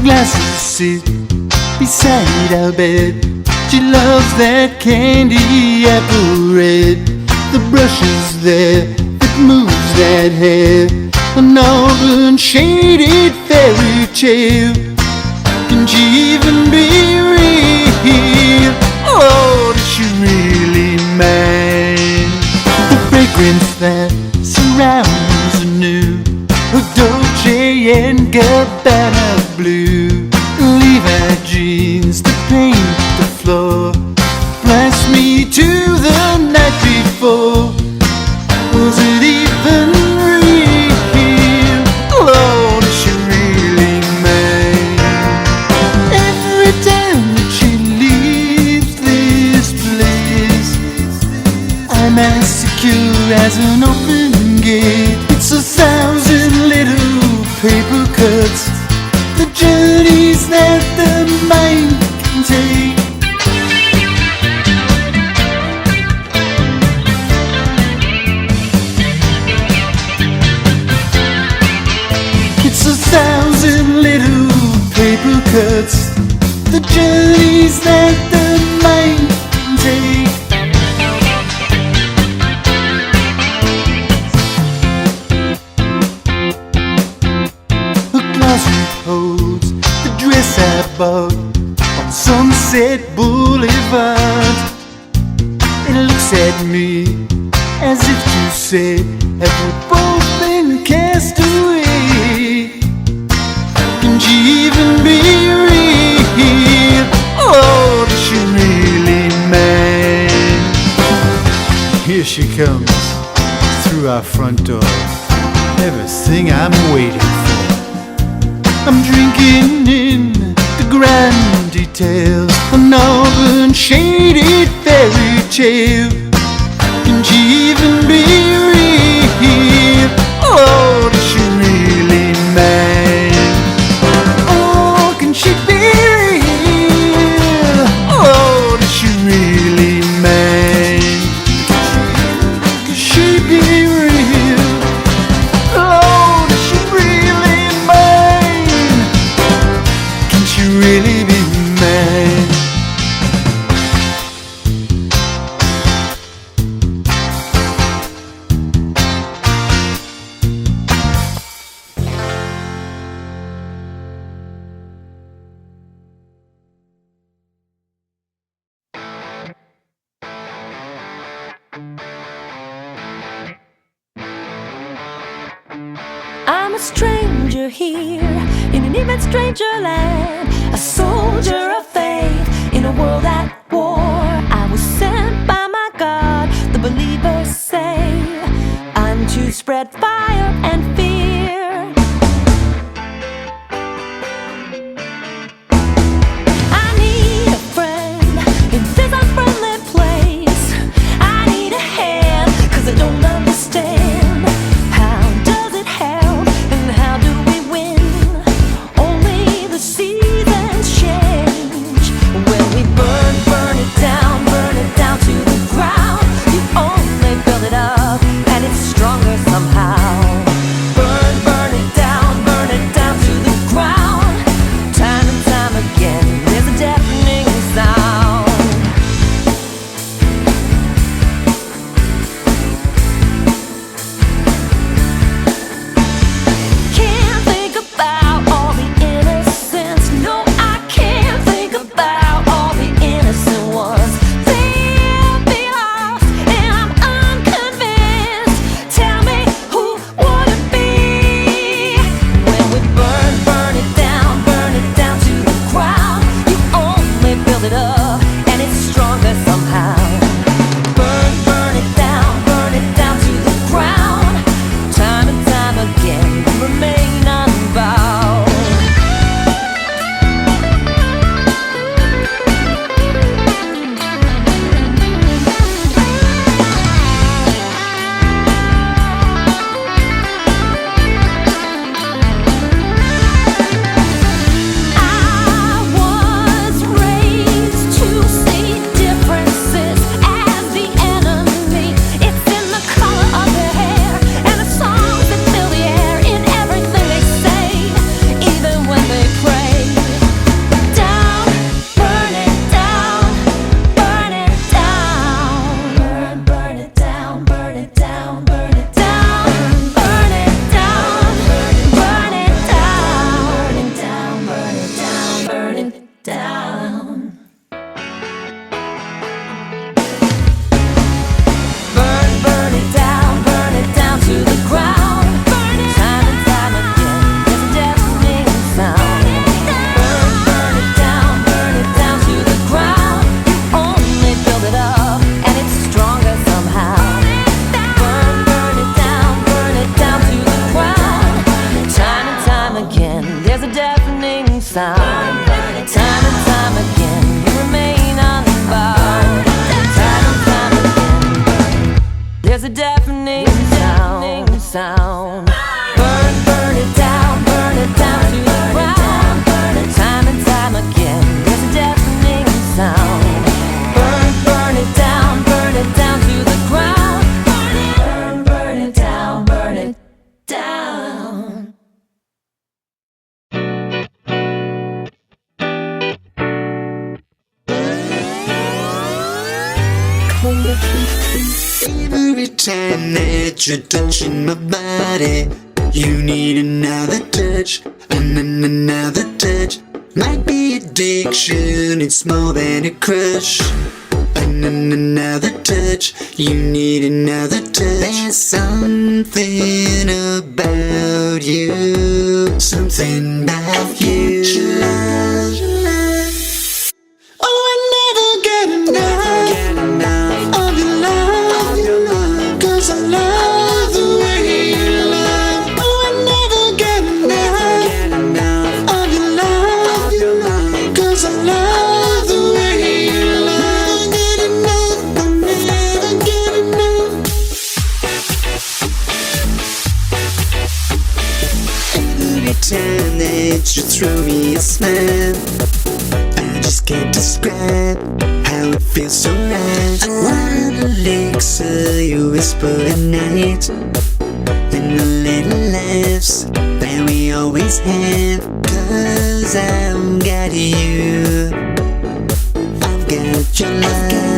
glasses sit beside our bed. She loves that candy apple red. The brushes there that moves that hair, an auburn shaded fairy tale. Can she even be real? Oh, is she really mine? The fragrance that surrounds her new Dolce and Gabbana blue, Levi jeans that paint the floor, blast me to the night before. Was it even real? Lord, is she really mine? Every time that she leaves this place, I'm as secure as an open gate. It's 1,000 little paper cuts, the journeys that the mind can take. It's 1,000 little paper cuts, the journeys that the mind can take. Holds the dress I bought on Sunset Boulevard. It looks at me as if to say, have we both been cast away? Can she even be real? Oh, is she really mine? Here she comes through our front door, everything I'm waiting for. I'm drinking in the grand details, an auburn shaded fairy tale. Can she even be real? Oh, is she really mine? Oh, can she be real? Oh, is she really mine? Can she be real? Oh, is she really mine? Can she really be mine? I'm a stranger here in an even stranger land, a soldier of faith in a world at war. I was sent by my God, the believers say. I'm to spread fire and fear. I need a friend in this unfriendly place. I need a hand, 'cause I don't understand. How does it help and how do we win? Only the seasons change when we burn. there's a deafening sound. Burn it down to the ground. Time and time again, there's a deafening sound. Burn it down to the ground. Burn it down. Every time that you're touching my body, you need another touch, and then another touch. Might be addiction, it's more than a crush. And then another touch, you need another touch. There's something about you, something about you. Oh, I never get enough of your love, 'cause I love the way you love. Oh, I never get enough of your love, 'cause I love the way you love. I never get enough. Every time that you throw me a smile, I just can't describe how it feels so right. I wanna elixir you whisper at night, and the little laughs that we always have. 'Cause I've got you, I've got your love.